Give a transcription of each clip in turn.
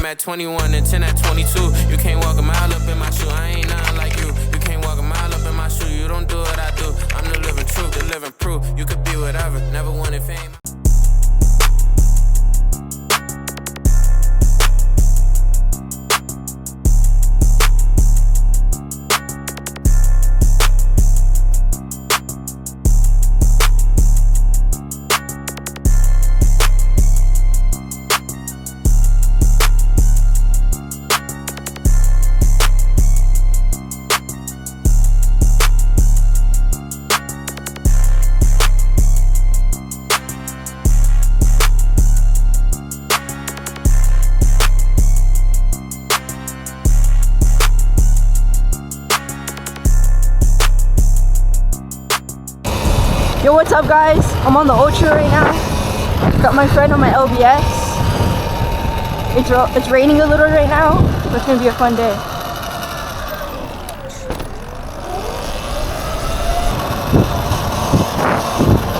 at 21 and 10 at 22. You can't walk a mile up in my shoe. I ain't nothing like you. You can't walk a mile up in my shoe. You don't do what I do. I'm the living truth, the living proof. You could be whatever, never wanted fame. Yo, what's up guys? I'm on the Ultra right now. Got my friend on my LBX. It's raining a little right now, but it's gonna be a fun day.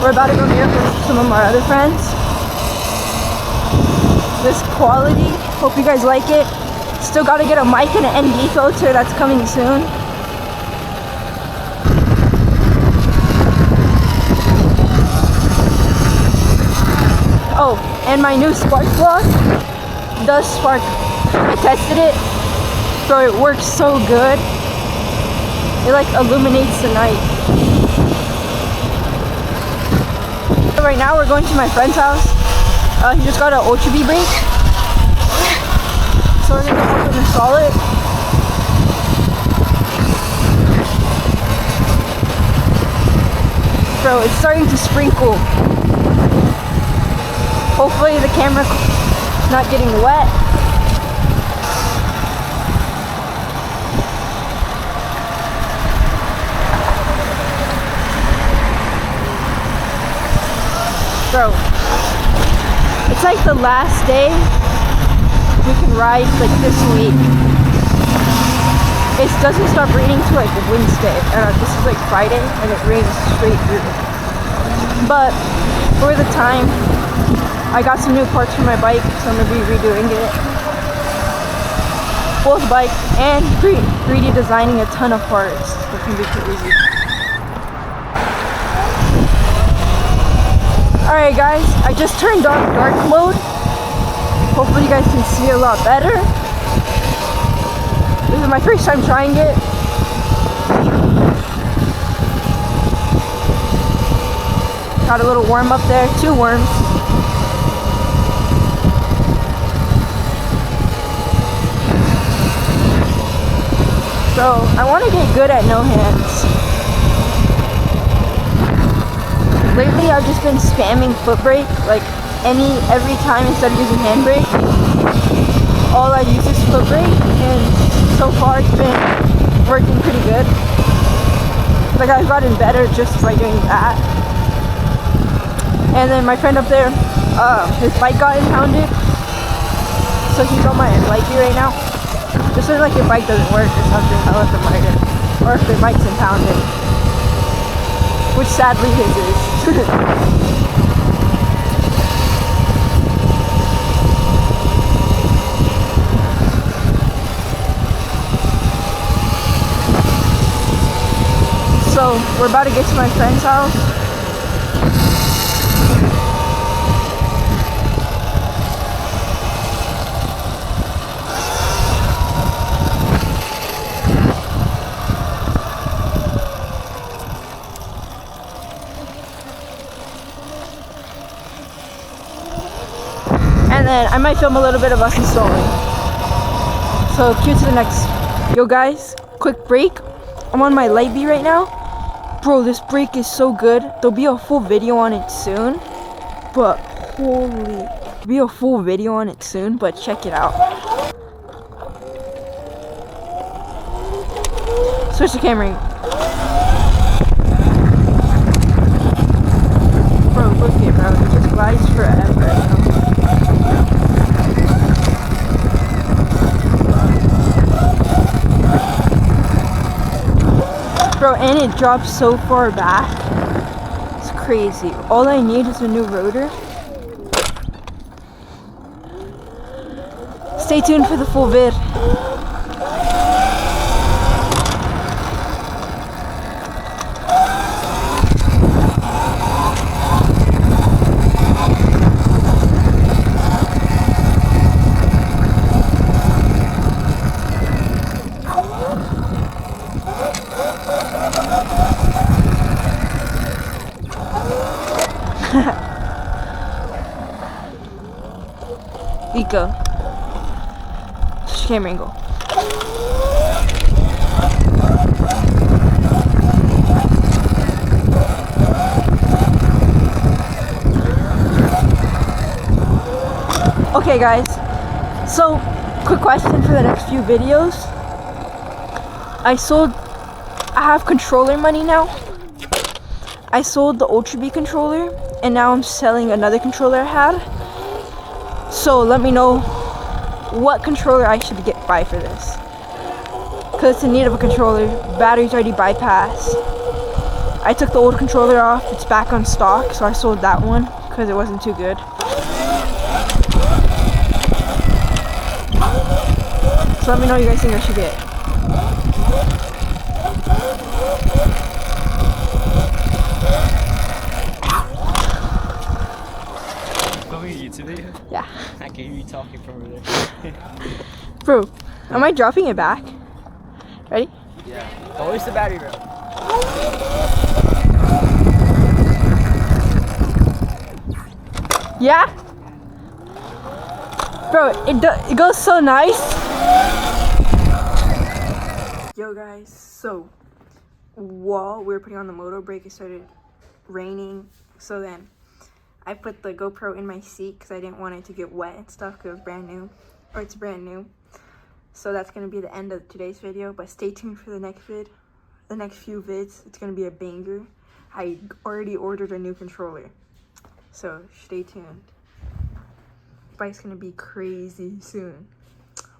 We're about to go here for some of my other friends. This quality, hope you guys like it. Still gotta get a mic and an ND filter that's coming soon. Oh, and my new spark plug does spark. I tested it, so it works so good. It like illuminates the night. So right now we're going to my friend's house. He just got an Ultra B brake, so we're gonna help him install it. So it's starting to sprinkle. Hopefully the camera not getting wet. So it's like the last day we can ride like this week. It doesn't stop raining till like Wednesday. This is like Friday and it rains straight through. But for the time, I got some new parts for my bike, so I'm going to be redoing it. Both bike and 3D designing a ton of parts. It's going to be crazy. Alright guys, I just turned on dark mode. Hopefully you guys can see a lot better. This is my first time trying it. Got a little worm up there, 2 worms. So I want to get good at no hands. Lately I've just been spamming foot brake, like every time instead of using handbrake. All I use is foot brake, and so far it's been working pretty good. Like I've gotten better just by doing that. And then my friend up there, his bike got impounded, so he's on my likey right now. Just so like your bike doesn't work or something, I left him right, or if their bike's impounded, which sadly his is. So we're about to get to my friend's house. And then I might film a little bit of us installing. So cue to the next. Yo guys, quick break. I'm on my light B right now. Bro, this brake is so good. There'll be a full video on it soon. But holy, there'll be a full video on it soon, but check it out. Switch the camera. Bro, look at it, bro. It just glides forever. Bro, and it drops so far back. It's crazy. All I need is a new rotor. stay tuned for the full vid. Vika. Camera angle. Okay guys, so quick question for the next few videos. I have controller money now. I sold the Ultra B controller and now I'm selling another controller I had. So let me know what controller I should buy for this. Cause it's in need of a controller. Battery's already bypassed. I took the old controller off, it's back on stock, so I sold that one because it wasn't too good. So let me know what you guys think I should get. YouTube video? Yeah. I can hear you talking from over there. Bro, am I dropping it back? Ready? Yeah. Oh, where's the battery, bro? Yeah? Bro, it goes so nice. Yo guys, so while we were putting on the moto brake, it started raining. So then I put the GoPro in my seat because I didn't want it to get wet and stuff because it was brand new. Or it's brand new. So that's going to be the end of today's video. But stay tuned for the next vid. The next few vids. It's going to be a banger. I already ordered a new controller. So stay tuned. Bike's going to be crazy soon.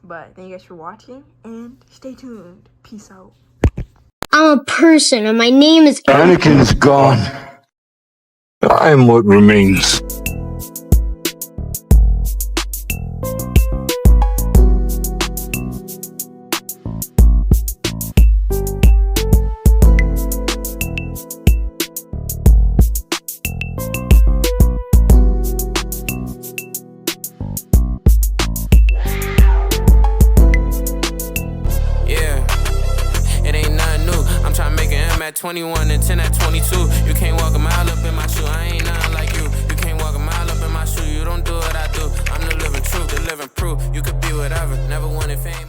But thank you guys for watching. And stay tuned. Peace out. I'm a person and my name is Anakin's gone. I am what remains. At 21 and 10 at 22. You can't walk a mile up in my shoe. I ain't nothing like you. You can't walk a mile up in my shoe. You don't do what I do. I'm the living truth, the living proof. You could be whatever. Never wanted fame.